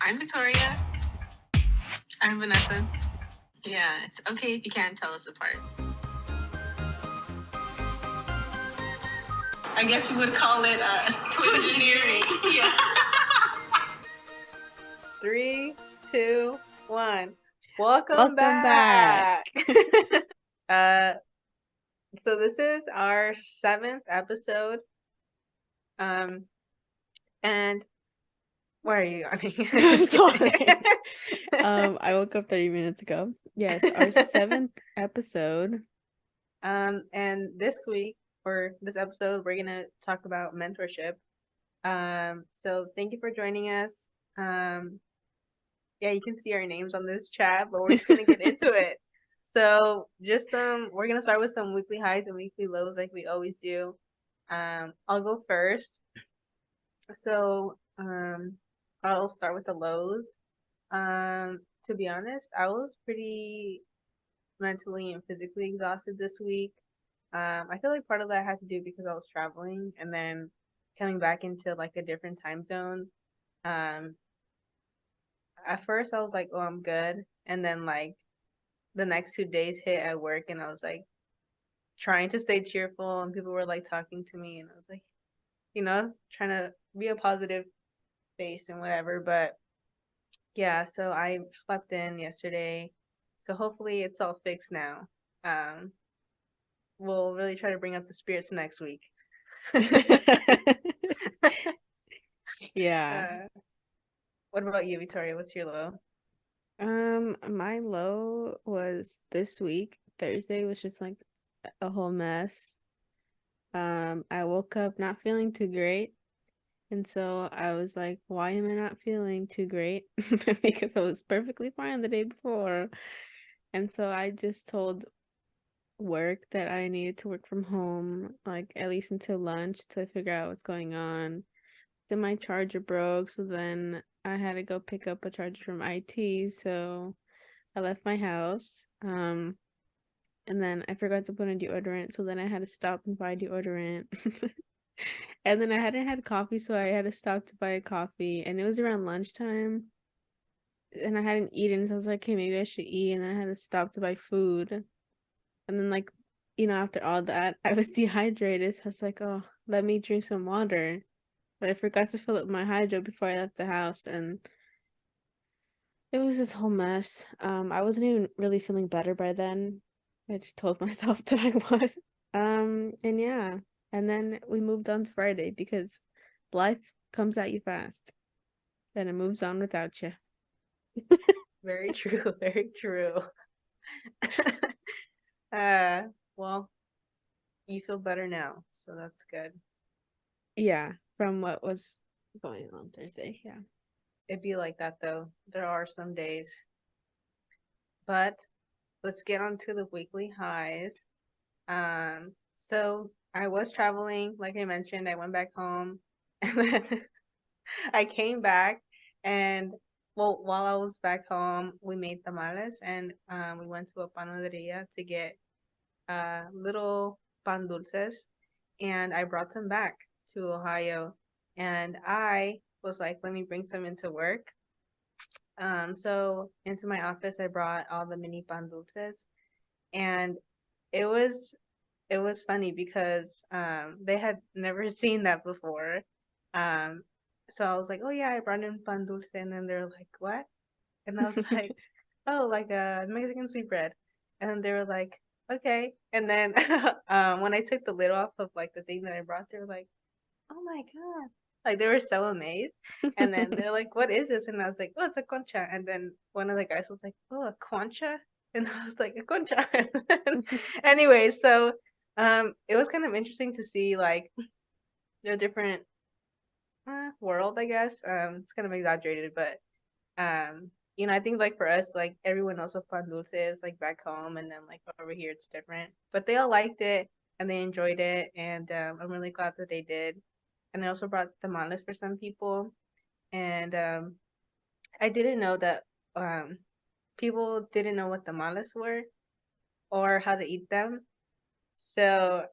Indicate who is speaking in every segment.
Speaker 1: I'm Victoria. I'm Vanessa. Yeah, it's okay if you can't tell us apart. I guess we would call it Twingineering. Yeah.
Speaker 2: 3, 2, 1. Welcome
Speaker 3: Welcome
Speaker 2: back. So this is our 7th episode. And why are you yawning?
Speaker 3: I'm sorry. I woke up 30 minutes ago. Yes, our 7th episode.
Speaker 2: And this week, or this episode, we're gonna talk about mentorship. So thank you for joining us. Yeah, you can see our names on this chat, but we're just gonna get into it. So just we're gonna start with some weekly highs and weekly lows like we always do. I'll go first. So I'll start with the lows. To be honest, I was pretty mentally and physically exhausted this week. I feel like part of that had to do because I was traveling and then coming back into like a different time zone. Um, at first I was like, oh, I'm good. And then like the next 2 days hit at work and I was like trying to stay cheerful and people were like talking to me and I was like, trying to be a positive face and whatever. But yeah, so I slept in yesterday. So hopefully it's all fixed now. We'll really try to bring up the spirits next week.
Speaker 3: Yeah.
Speaker 2: What about you, Victoria? What's your low?
Speaker 3: My low was this week. Thursday was just like a whole mess. I woke up not feeling too great. And so I was like, why am I not feeling too great? Because I was perfectly fine the day before. And so I just told work that I needed to work from home, like at least until lunch to figure out what's going on. Then my charger broke, so then I had to go pick up a charger from IT, so I left my house. And then I forgot to put on deodorant, so then I had to stop and buy deodorant. And then I hadn't had coffee, so I had to stop to buy a coffee, and it was around lunchtime. And I hadn't eaten, so I was like, okay, maybe I should eat, and then I had to stop to buy food. And then like, after all that, I was dehydrated, so I was like, oh, let me drink some water. But I forgot to fill up my hydro before I left the house, and it was this whole mess. I wasn't even really feeling better by then. I just told myself that I was. And yeah. And then we moved on to Friday because life comes at you fast. And it moves on without you.
Speaker 2: Very true, very true. Well, you feel better now, so that's good.
Speaker 3: Yeah, from what was going on Thursday, yeah.
Speaker 2: It'd be like that though. There are some days. But let's get on to the weekly highs. So I was traveling, like I mentioned, I went back home and then I came back and well, while I was back home, we made tamales and we went to a panaderia to get little pan dulces and I brought some back to Ohio and I was like, let me bring some into work. So into my office, I brought all the mini pan dulces and it was it was funny because they had never seen that before. Um, so I was like, oh yeah, I brought in pan dulce, and then they're like, what? And I was like, oh, like a Mexican sweetbread. And then they were like, okay. And then when I took the lid off of like the thing that I brought, they were like, oh my God. Like they were so amazed. And then they're like, what is this? And I was like, oh, it's a concha. And then one of the guys was like, oh, a concha? And I was like, a concha. Anyway, so it was kind of interesting to see like the different world, I guess. It's kind of exaggerated, but I think like for us, like everyone knows what pan dulce is like back home, and then like over here it's different. But they all liked it and they enjoyed it, and I'm really glad that they did. And I also brought tamales for some people, and I didn't know that people didn't know what tamales were or how to eat them. So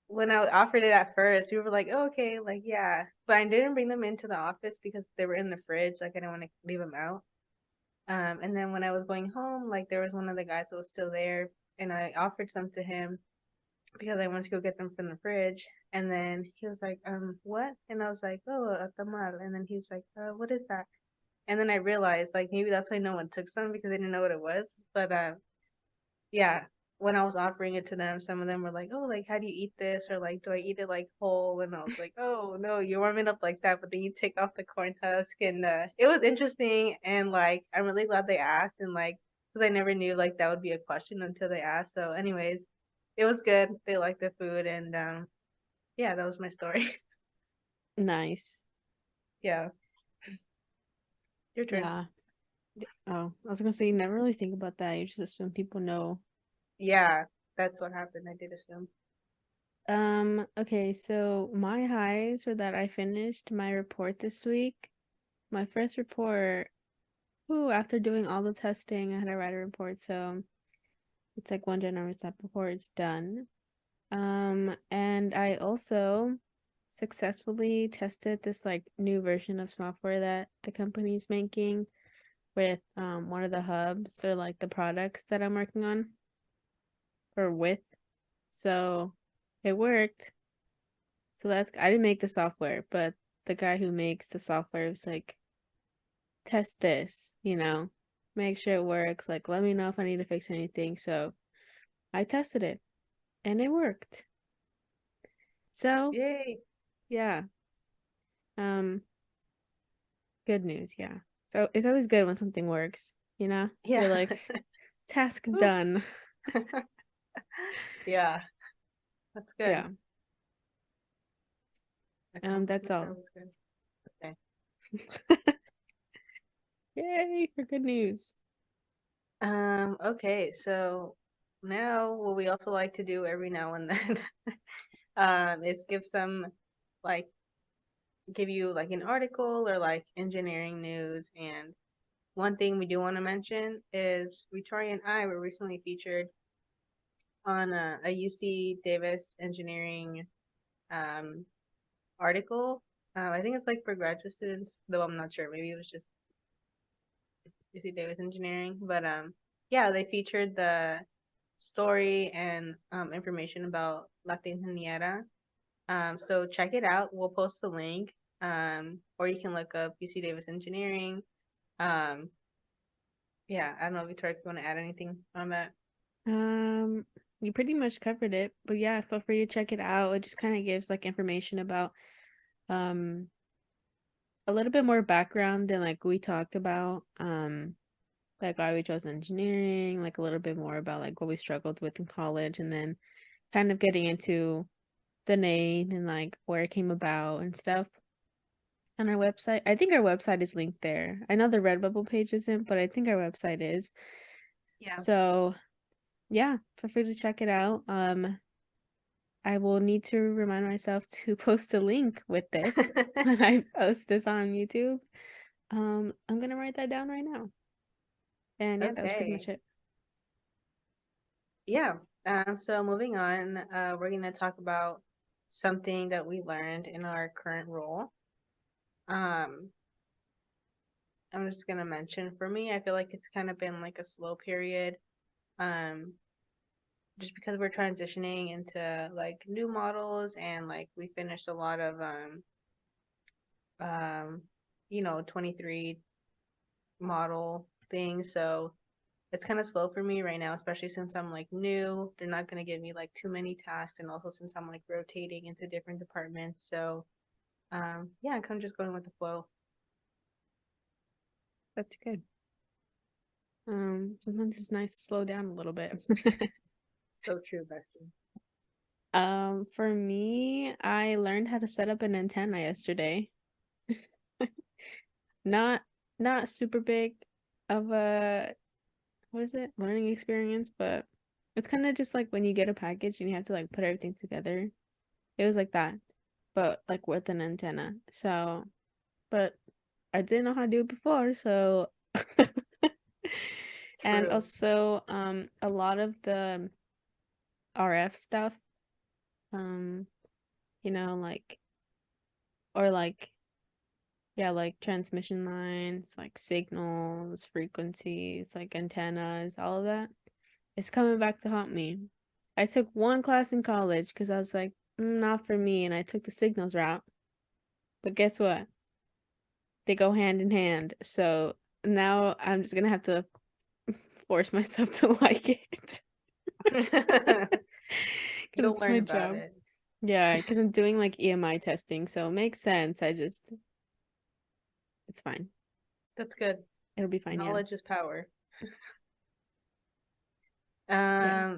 Speaker 2: when I offered it at first, people were like, "Oh, okay, like yeah," but I didn't bring them into the office because they were in the fridge. Like I didn't want to leave them out. And then when I was going home, like there was one of the guys that was still there, and I offered some to him because I wanted to go get them from the fridge. And then he was like, what? And I was like, oh, a tamal. And then he was like, what is that? And then I realized, like, maybe that's why no one took some because they didn't know what it was. But yeah, when I was offering it to them, some of them were like, oh, like, how do you eat this? Or like, do I eat it like whole? And I was like, oh, no, you warm it up like that, but then you take off the corn husk. And it was interesting. And like, I'm really glad they asked. And like, because I never knew like that would be a question until they asked. So, anyways, it was good. They liked the food. And yeah, that was my story.
Speaker 3: Nice.
Speaker 2: Yeah. Your turn.
Speaker 3: Yeah. Oh, I was gonna say you never really think about that. You just assume people know.
Speaker 2: Yeah, that's what happened. I did assume.
Speaker 3: Okay, so my highs were that I finished my report this week. My first report, ooh, after doing all the testing, I had to write a report, so it's like one general step before it's done. And I also successfully tested this like new version of software that the company's making with one of the hubs or like the products that I'm working on or with. So it worked. So that's I didn't make the software, but the guy who makes the software was like, test this, make sure it works. Like, let me know if I need to fix anything. So I tested it and it worked. So
Speaker 2: Yay.
Speaker 3: yeah. Um, good news, yeah. So it's always good when something works,
Speaker 2: Yeah.
Speaker 3: You're like, task
Speaker 2: Woo.
Speaker 3: done.
Speaker 2: Yeah, that's good.
Speaker 3: Yeah. That's
Speaker 2: Accomplishments are
Speaker 3: all.
Speaker 2: always good. Okay.
Speaker 3: Yay for good news.
Speaker 2: Okay, so now what we also like to do every now and then is like give you like an article or like engineering news. And one thing we do want to mention is Victoria and I were recently featured on a UC Davis engineering um article. I think it's like for graduate students, though I'm not sure. Maybe it was just UC Davis engineering, but yeah, they featured the story and information about La Quinceañera. So check it out. We'll post the link. Or you can look up UC Davis Engineering. Um, yeah, I don't know, Victoria, if you want to add anything on that.
Speaker 3: Um, you pretty much covered it, but yeah, feel free to check it out. It just kind of gives like information about um a little bit more background than like we talked about. Like why we chose engineering, like a little bit more about like what we struggled with in college, and then kind of getting into the name and like where it came about and stuff on our website. I think our website is linked there. I know the Redbubble page isn't, but I think our website is.
Speaker 2: Yeah.
Speaker 3: So yeah, feel free to check it out. I will need to remind myself to post a link with this when I post this on YouTube. I'm gonna write that down right now. And yeah, that was pretty much
Speaker 2: Okay.
Speaker 3: it.
Speaker 2: Yeah. So moving on, we're gonna talk about something that we learned in our current role. Um, I'm just gonna mention for me, I feel like it's kind of been like a slow period. Um, just because we're transitioning into like new models and like we finished a lot of um 23 model things, so it's kind of slow for me right now, especially since I'm like new. They're not going to give me like too many tasks, and also since I'm like rotating into different departments. So yeah, I'm kind of just going with the flow.
Speaker 3: That's good. Sometimes it's nice to slow down a little bit.
Speaker 2: So true, bestie.
Speaker 3: For me, I learned how to set up an antenna yesterday. Not not super big of a what is it? Learning experience, but it's kind of just like when you get a package and you have to like put everything together. It was like that, but like with an antenna. So, but I didn't know how to do it before, so and
Speaker 2: True.
Speaker 3: also a lot of the RF stuff um, you know, like, or like, yeah, like transmission lines, like signals, frequencies, like antennas, all of that. It's coming back to haunt me. I took one class in college because I was like, not for me, and I took the signals route. But guess what? They go hand in hand. So now I'm just gonna have to force myself to like it. Because
Speaker 2: You'll
Speaker 3: it's
Speaker 2: learn
Speaker 3: my
Speaker 2: about
Speaker 3: job.
Speaker 2: it.
Speaker 3: Yeah, because I'm doing like EMI testing, so it makes sense. It's fine.
Speaker 2: That's good.
Speaker 3: It'll be fine, yeah.
Speaker 2: Knowledge is power.
Speaker 3: Yeah.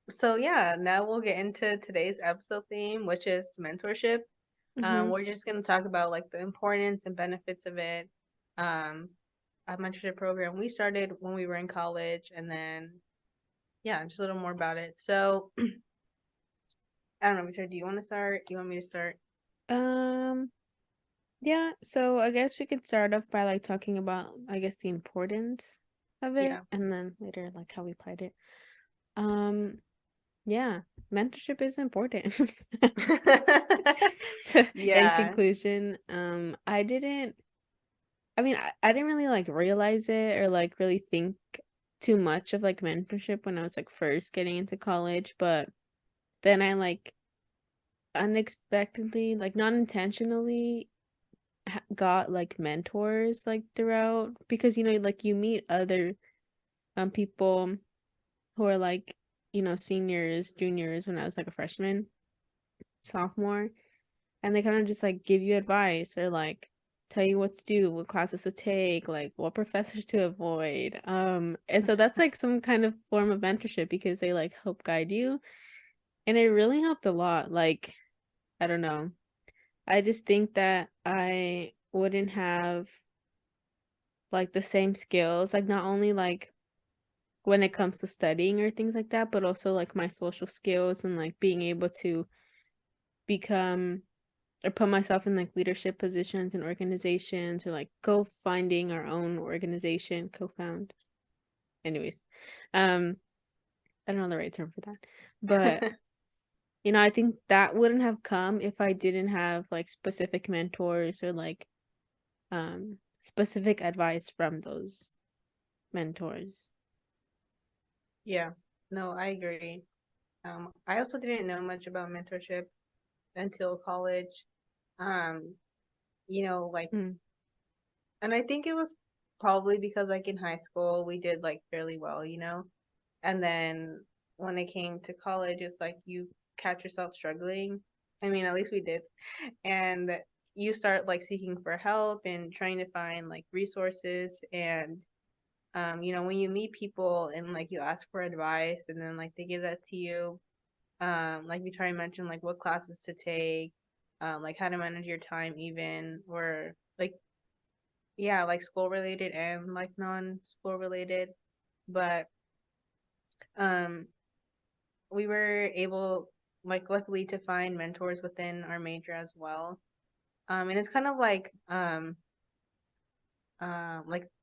Speaker 2: So yeah, now we'll get into today's episode theme, which is mentorship.
Speaker 3: Mm-hmm.
Speaker 2: We're just gonna talk about like the importance and benefits of it. Um, a mentorship program we started when we were in college, and then yeah, just a little more about it. So I don't know, Victoria, do you want to start? Do you want me to start?
Speaker 3: Um, yeah, so I guess we could start off by like talking about, I guess, the importance of it,
Speaker 2: Yeah.
Speaker 3: and then later like how we applied it. Um, yeah, mentorship is important. In
Speaker 2: Yeah.
Speaker 3: conclusion, I didn't really like realize it or like really think too much of like mentorship when I was like first getting into college, but then I like unexpectedly, like not intentionally, got like mentors like throughout because like you meet other people who are like seniors, juniors when I was like a freshman, sophomore, and they kind of just like give you advice or like tell you what to do, what classes to take, like what professors to avoid. And so that's like some kind of form of mentorship because they like help guide you. And it really helped a lot. Like, I don't know. I just think that I wouldn't have like the same skills, like not only like when it comes to studying or things like that, but also like my social skills and like being able to become or put myself in like leadership positions in organizations or like go finding our own organization, co-found. Anyways, um, I don't know the right term for that, but I think that wouldn't have come if I didn't have like specific mentors or like specific advice from those mentors.
Speaker 2: Yeah. No, I agree. I also didn't know much about mentorship until college. Um, like,
Speaker 3: Mm,
Speaker 2: and I think it was probably because like in high school we did like fairly well, and then when it came to college, it's like you catch yourself struggling. I mean, at least we did. And you start like seeking for help and trying to find like resources. And, when you meet people and like you ask for advice and then like they give that to you, like Victoria mentioned, like what classes to take, like how to manage your time, even, or like, yeah, like school related and like non school related. But, um, we were able, like, luckily to find mentors within our major as well. And it's kind of like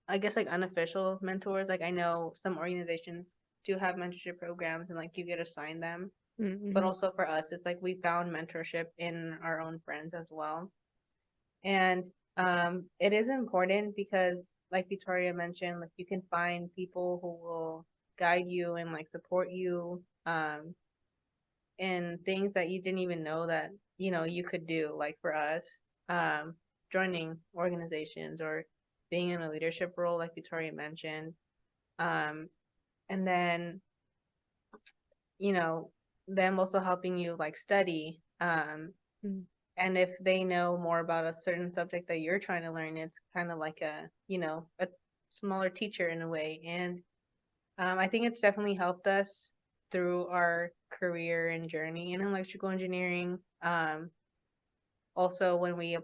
Speaker 2: I guess like unofficial mentors. Like I know some organizations do have mentorship programs and like you get assigned them. But
Speaker 3: mm-hmm.
Speaker 2: also for us, it's like we found mentorship in our own friends as well. And it is important because, like Victoria mentioned, like you can find people who will guide you and like support you. And things that you didn't even know that you could do, like for us, um joining organizations or being in a leadership role like Victoria mentioned, um and then you know them also helping you like study,
Speaker 3: Mm,
Speaker 2: and if they know more about a certain subject that you're trying to learn, it's kind of like a smaller teacher in a way. And I think it's definitely helped us through our career and journey in electrical engineering. Also, when we were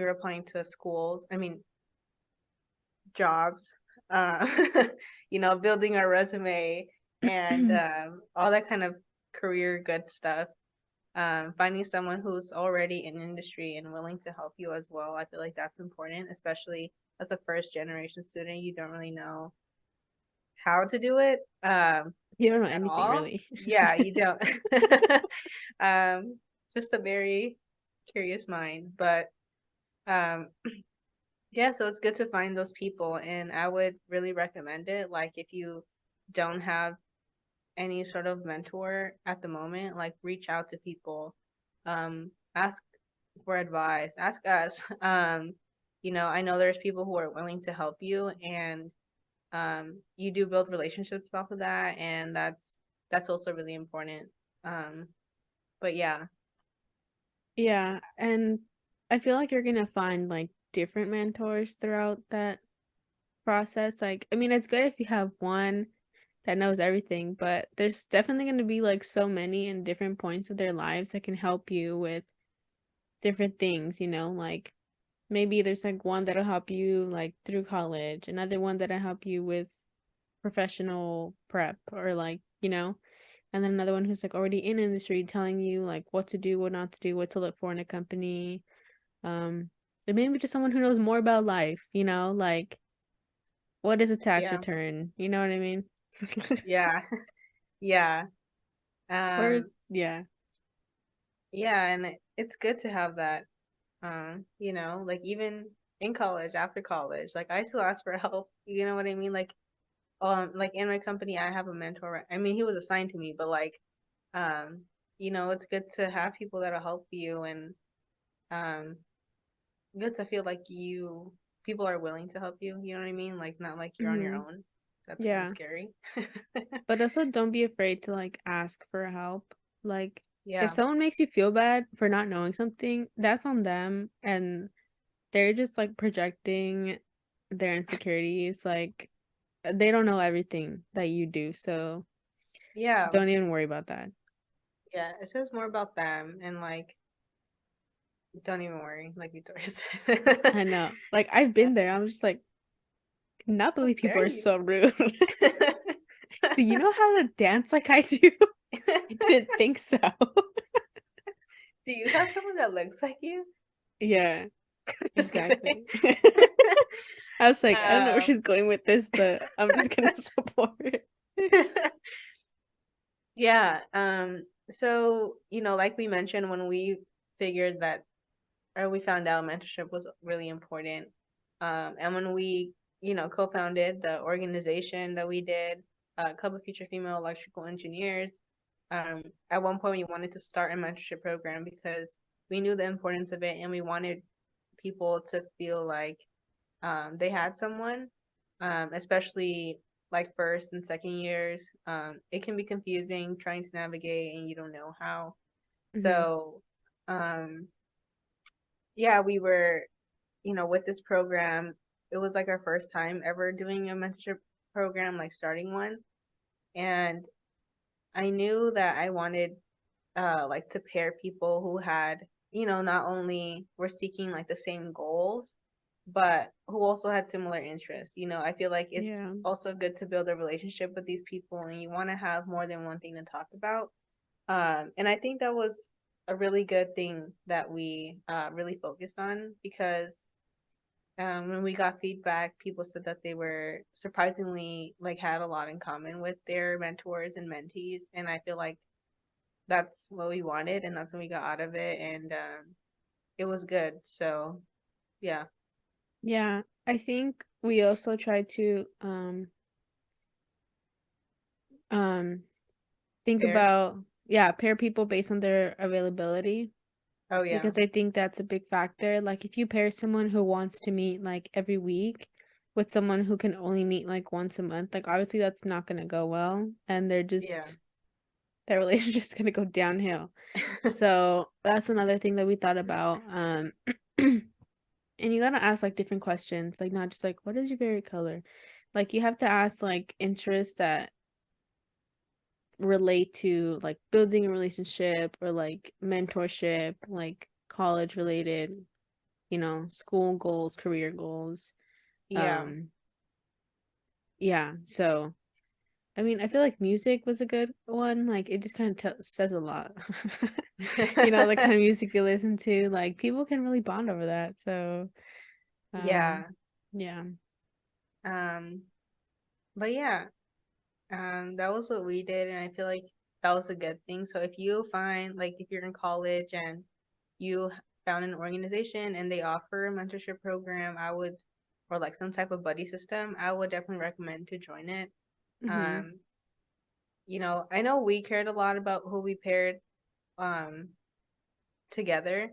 Speaker 2: applying to schools, I mean, jobs, uh, building our resume and all that kind of career good stuff. Finding someone who's already in industry and willing to help you as well. I feel like that's important, especially as a first generation student. You don't really know how to do it
Speaker 3: You don't know
Speaker 2: at
Speaker 3: anything
Speaker 2: all.
Speaker 3: really.
Speaker 2: Yeah, you don't. um, just a very curious mind, but um, yeah, so it's good to find those people, and I would really recommend it. Like, if you don't have any sort of mentor at the moment, like reach out to people, ask for advice, ask us. I know there's people who are willing to help you, and you do build relationships off of that, and that's also really important. Um, but yeah,
Speaker 3: Yeah, and I feel like you're gonna find like different mentors throughout that process. Like, I mean, it's good if you have one that knows everything, but there's definitely gonna be like so many in different points of their lives that can help you with different things, like maybe there's like one that'll help you like through college, another one that'll help you with professional prep or like, and then another one who's like already in industry telling you like what to do, what not to do, what to look for in a company. And maybe just someone who knows more about life, like what is a tax
Speaker 2: yeah,
Speaker 3: return? You know what I mean?
Speaker 2: yeah, yeah.
Speaker 3: Or
Speaker 2: Um,
Speaker 3: yeah.
Speaker 2: yeah, and it's good to have that. Like even in college, after college, like I still ask for help. You know what I mean? Like in my company, I have a mentor. I mean, he was assigned to me, but like, um, it's good to have people that'll help you, and um, good to feel like people are willing to help you. You know what I mean? Like not like you're on your
Speaker 3: Hmm.
Speaker 2: own. That's kind of
Speaker 3: Yeah.
Speaker 2: scary.
Speaker 3: But also don't be afraid to like ask for help. Like if
Speaker 2: Yeah,
Speaker 3: someone makes you feel bad for not knowing something, that's on them and they're just like projecting their insecurities. Like they don't know everything that you do, so
Speaker 2: yeah,
Speaker 3: don't even worry about that.
Speaker 2: yeah. It says more about them, and like, don't even worry, like Victoria said.
Speaker 3: I know. Like I've been there. I'm just like, cannot
Speaker 2: How
Speaker 3: believe people
Speaker 2: dare
Speaker 3: are
Speaker 2: you?
Speaker 3: so rude. Do you know how to dance like I do? I didn't think so.
Speaker 2: Do you have someone that looks like you?
Speaker 3: Yeah,
Speaker 2: Just kidding.
Speaker 3: exactly. I was like, I don't know where
Speaker 2: Um,
Speaker 3: she's going with this, but I'm just gonna support it.
Speaker 2: yeah. So, like we mentioned when we figured that, or we found out mentorship was really important. And when we, co-founded the organization that we did, Club of Future Female Electrical Engineers, at one point we wanted to start a mentorship program because we knew the importance of it, and we wanted people to feel like they had someone, especially like first and second years. It can be confusing trying to navigate and you don't know how.
Speaker 3: Hmm.
Speaker 2: So, yeah, we were, with this program, it was like our first time ever doing a mentorship program, like starting one. And I knew that I wanted like to pair people who had, not only were seeking like the same goals, but who also had similar interests. I feel like it's
Speaker 3: Yeah.
Speaker 2: also good to build a relationship with these people, and you want to have more than one thing to talk about. And I think that was a really good thing that we really focused on, because when we got feedback, people said that they were surprisingly like had a lot in common with their mentors and mentees, and I feel like that's what we wanted, and that's what we got out of it, and it was good. So yeah,
Speaker 3: Yeah. I think we also try to um think
Speaker 2: fair.
Speaker 3: about, yeah, pair people based on their availability
Speaker 2: Oh yeah,
Speaker 3: because I think that's a big factor. Like if you pair someone who wants to meet like every week with someone who can only meet like once a month, like obviously that's not gonna go well and
Speaker 2: yeah.
Speaker 3: their relationship's gonna go downhill. So that's another thing that we thought about. And you gotta ask like different questions, like not just like what is your favorite color? Like you have to ask like interests that relate to like building a relationship or like mentorship, like college related, school goals, career goals.
Speaker 2: Yeah.
Speaker 3: Um, yeah, so I mean, I feel like music was a good one. Like it just kind of says a lot. The kind of music you listen to, like people can really bond over that. So, um,
Speaker 2: Yeah.
Speaker 3: yeah.
Speaker 2: Um, but yeah. That was what we did, and I feel like that was a good thing. So if you find, like, if you're in college and you found an organization and they offer a mentorship program, I would, or like some type of buddy system, I would definitely recommend to join it.
Speaker 3: Mm-hmm.
Speaker 2: Um, I know we cared a lot about who we paired um together.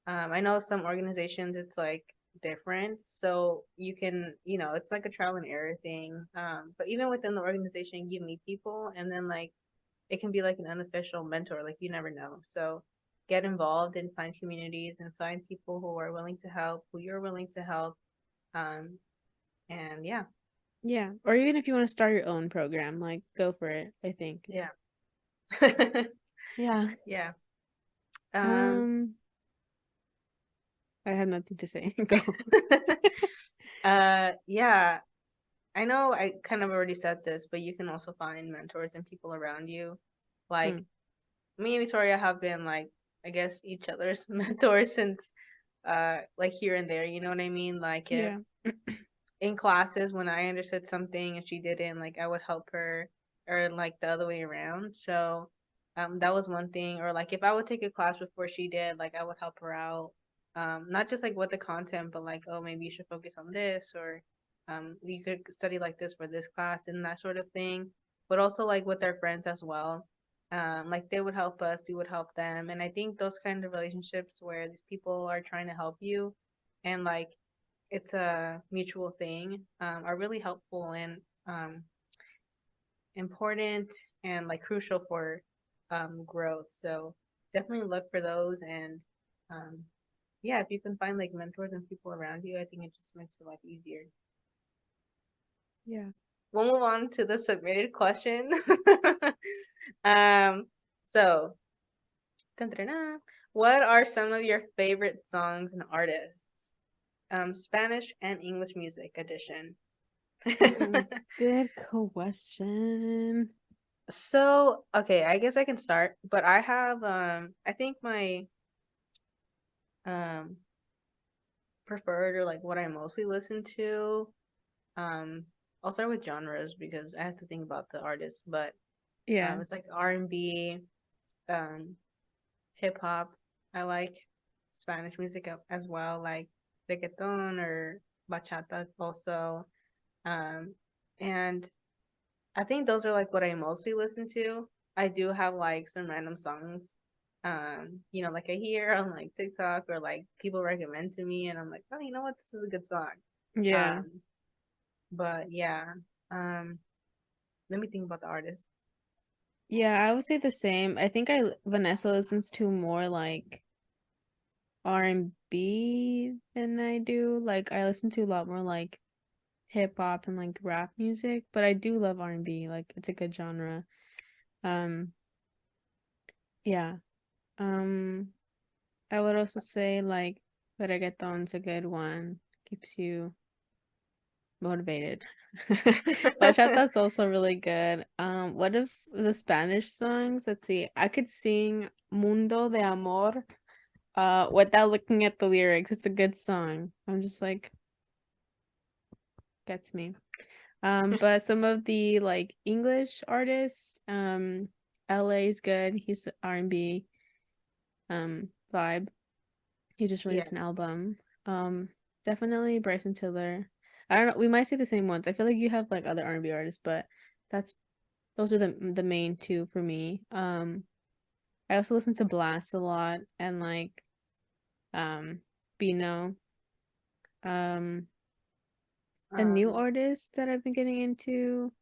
Speaker 2: I know some organizations it's like different, so you can, it's like a trial and error thing. But even within the organization, you meet people, and then like it can be like an unofficial mentor, like you never know. So get involved and find communities and find people who are willing to help, who you're willing to help. Um, and yeah,
Speaker 3: Yeah. Or even if you want to start your own program, like go for it, I think.
Speaker 2: yeah,
Speaker 3: Yeah.
Speaker 2: yeah. Um,
Speaker 3: Um, I have nothing to say. Go.
Speaker 2: yeah. I know I kind of already said this, but you can also find mentors and people around you. Like
Speaker 3: Mm,
Speaker 2: me and Victoria have been like, I guess, each other's mentors since like here and there, you know what I mean? Like if
Speaker 3: yeah.
Speaker 2: in classes when I understood something and she didn't, like I would help her, or like the other way around. So that was one thing. Or like if I would take a class before she did, like I would help her out. Not just like with the content, but like, oh, maybe you should focus on this, or you could study like this for this class and that sort of thing. But also like with our friends as well. Like they would help us, we would help them. And I think those kind of relationships where these people are trying to help you and like it's a mutual thing, are really helpful and important and like crucial for growth. So definitely look for those and um, yeah, if you can find like mentors and people around you, I think it just makes your life easier.
Speaker 3: Yeah.
Speaker 2: We'll move on to the submitted question. um, so, dun-dun-dun-dun. What are some of your favorite songs and artists? Spanish and English music edition.
Speaker 3: Good question.
Speaker 2: So, okay, I guess I can start, but I have I think my um preferred, or like what I mostly listen to, um I'll start with genres because I have to think about the artist, but
Speaker 3: Yeah.
Speaker 2: it's like R&B, um hip hop. I like Spanish music as well, like reggaeton or bachata also. And I think those are like what I mostly listen to. I do have like some random songs, like I hear on like TikTok or like people recommend to me, and I'm like, oh, you know what, this is a good song.
Speaker 3: Yeah.
Speaker 2: Um, but yeah, um, let me think about the artist.
Speaker 3: Yeah, I would say the same. I think Vanessa listens to more like R&B than I do. Like I listen to a lot more like hip hop and like rap music, but I do love R&B. Like it's a good genre. Um, yeah. Um, I would also say like reggaeton's a good one. Keeps you motivated. Bachata's also really good. What if the Spanish songs? Let's see. I could sing Mundo de Amor without looking at the lyrics. It's a good song. I'm just like gets me. But some of the like English artists, LA's good. He's R&B vibe. He just
Speaker 2: Yeah.
Speaker 3: released an album. Definitely Bryson Tiller. I don't know. We might say the same ones. I feel like you have like other R&B artists, but that's those are the main two for me. I also listen to Blast a lot and like um Bino. Um, a new
Speaker 2: Um,
Speaker 3: artist that I've been getting into,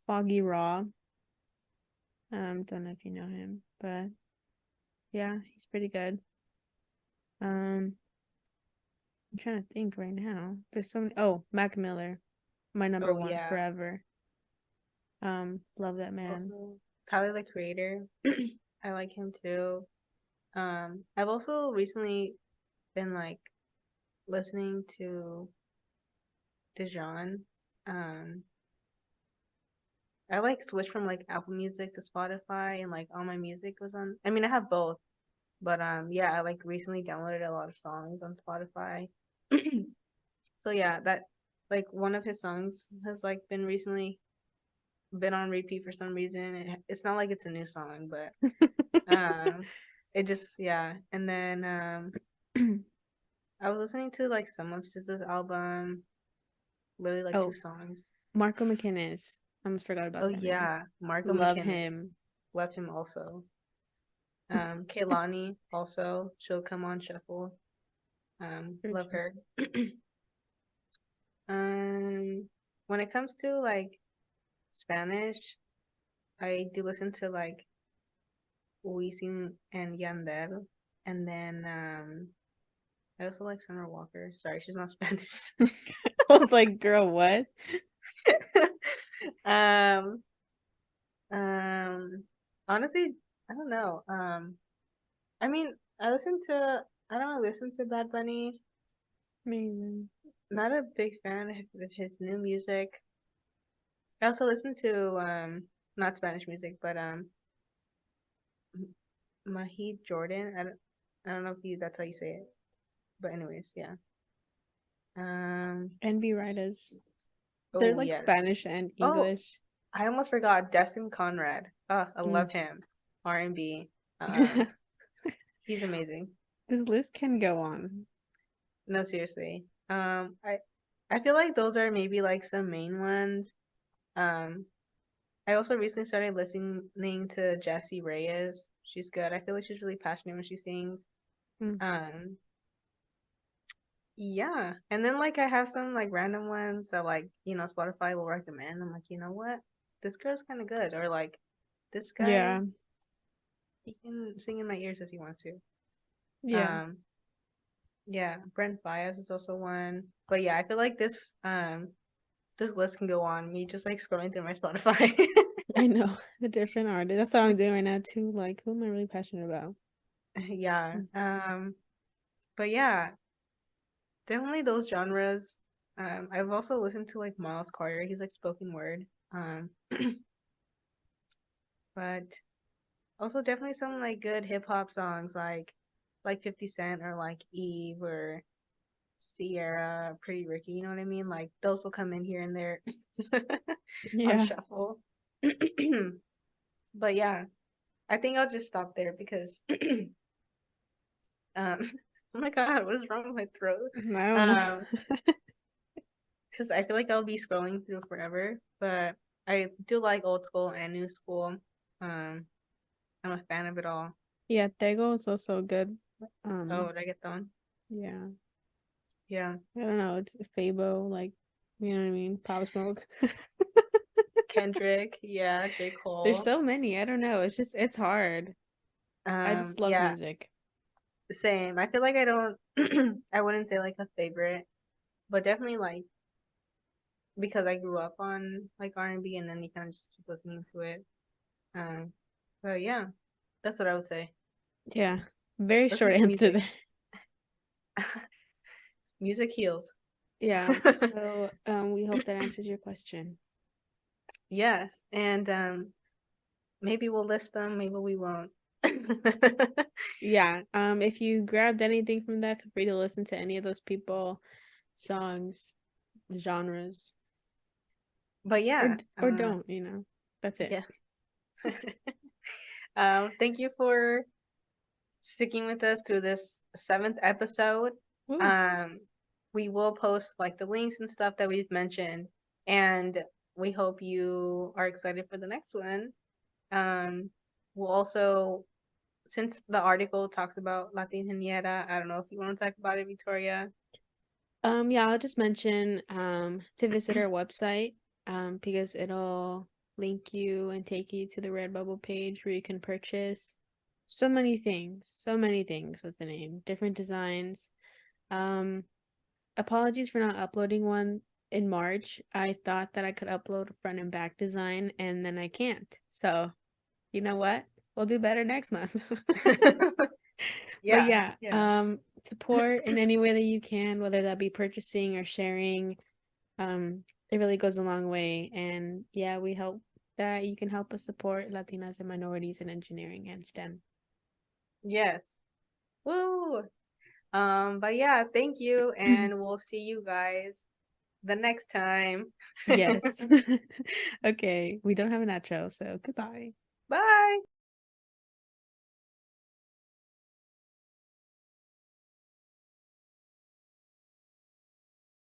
Speaker 3: Foggy Raw. Don't know if you know him, but yeah, he's pretty good. Um, I'm trying to think right now. There's so many. Oh, Mac Miller, my number
Speaker 2: oh
Speaker 3: one
Speaker 2: yeah.
Speaker 3: forever. Love that man.
Speaker 2: Also, Tyler the Creator. I like him too. I've also recently been like listening to Dijon. Um, I like switched from like Apple Music to Spotify, and like all my music was on. I mean, I have both, but yeah, I like recently downloaded a lot of songs on Spotify. So yeah, that like one of his songs has like been recently been on repeat for some reason. It's not like it's a new song, but it just yeah. And then I was listening to like some of SZA's album, literally like two
Speaker 3: Oh,
Speaker 2: songs.
Speaker 3: Marco McKinnis. I almost forgot
Speaker 2: Oh
Speaker 3: about that man.
Speaker 2: yeah, Marco
Speaker 3: Love
Speaker 2: McKinnis.
Speaker 3: him.
Speaker 2: Love him also. Kaylani also. She'll come on shuffle. Love her. When it comes to like Spanish, I do listen to like Wisin and Yandel, and then I also like Summer Walker. Sorry, she's not Spanish.
Speaker 3: I was like, girl, what?
Speaker 2: um, um, honestly, I don't know. I mean, I don't really listen to Bad Bunny.
Speaker 3: Amazing.
Speaker 2: Not a big fan of his new music. I also listen to not Spanish music, but Mahid Jordan. I don't know if you that's how you say it. But anyways, yeah.
Speaker 3: NB writers. They're
Speaker 2: Oh
Speaker 3: like
Speaker 2: yes.
Speaker 3: Spanish and
Speaker 2: Oh,
Speaker 3: English.
Speaker 2: I almost forgot Destin Conrad. Oh, I
Speaker 3: Mm.
Speaker 2: love him. R&B. He's amazing.
Speaker 3: This list can go on.
Speaker 2: No, seriously. I feel like those are maybe like some main ones. Um, I also recently started listening to Jessie Reyes. She's good. I feel like she's really passionate when she sings.
Speaker 3: Mm.
Speaker 2: Yeah. And then like I have some like random ones that like, Spotify will recommend. I'm like, you know what? This girl's kind of good. Or like this guy,
Speaker 3: Yeah.
Speaker 2: he can sing in my ears if he wants to.
Speaker 3: Yeah.
Speaker 2: Um, yeah, Brent Fias is also one. But yeah, I feel like this list can go on. Me just like scrolling through my Spotify.
Speaker 3: I know. The different artists. That's what I'm doing right now too. Like, who am I really passionate about?
Speaker 2: Yeah.
Speaker 3: Mm.
Speaker 2: But yeah, definitely those genres. I've also listened to like Miles Carter. He's like spoken word. Um, but also definitely some like good hip hop songs like 50 Cent or like Eve or Sierra, Pretty Ricky, you know what I mean? Like those will come in here and there on
Speaker 3: Yeah.
Speaker 2: shuffle. But yeah, I think I'll just stop there because oh my God, what is wrong with my throat?
Speaker 3: I don't know.
Speaker 2: Because I feel like I'll be scrolling through forever, but I do like old school and new school. Um, I'm a fan of it all.
Speaker 3: Yeah, Tego is also good.
Speaker 2: Oh, did I get that one?
Speaker 3: Yeah.
Speaker 2: Yeah.
Speaker 3: I don't know. It's Fabo, like, you know what I mean? Pop Smoke.
Speaker 2: Kendrick, yeah, J.
Speaker 3: There's
Speaker 2: Cole.
Speaker 3: so many. I don't know. It's hard. I just love
Speaker 2: Yeah,
Speaker 3: music.
Speaker 2: same. I feel like I don't, I wouldn't say like a favorite, but definitely like because I grew up on like R&B and then you kind of just keep listening to it. Um, but yeah, that's what I would say.
Speaker 3: Yeah. Very
Speaker 2: Listen
Speaker 3: short
Speaker 2: to
Speaker 3: answer
Speaker 2: music.
Speaker 3: there.
Speaker 2: Music heals.
Speaker 3: Yeah. So, we hope that answers your question.
Speaker 2: Yes, and maybe we'll list them, maybe we won't.
Speaker 3: Yeah. If you grabbed anything from that, feel free to listen to any of those people, songs, genres,
Speaker 2: But
Speaker 3: or
Speaker 2: yeah,
Speaker 3: or don't, That's it.
Speaker 2: yeah. Thank you for sticking with us through this seventh episode.
Speaker 3: Woo.
Speaker 2: Um, we will post like the links and stuff that we've mentioned, and we hope you are excited for the next one. We'll also, since the article talks about Latinidad, I don't know if you want to talk about it, Victoria.
Speaker 3: Yeah, I'll just mention to visit our website because it'll link you and take you to the Redbubble page where you can purchase so many things with the name, different designs. Um, Apologies for not uploading one in March. I thought that I could upload a front and back design and then I can't. So, you know what? We'll do better next month. But
Speaker 2: Yeah,
Speaker 3: yeah,
Speaker 2: yeah.
Speaker 3: support in any way that you can, whether that be purchasing or sharing. It really goes a long way. And yeah, we hope that you can help us support Latinas and minorities in engineering and STEM.
Speaker 2: Yes. Woo! But yeah, thank you, and we'll see you guys the next time.
Speaker 3: Yes. Okay, we don't have an outro, so goodbye.
Speaker 2: Bye.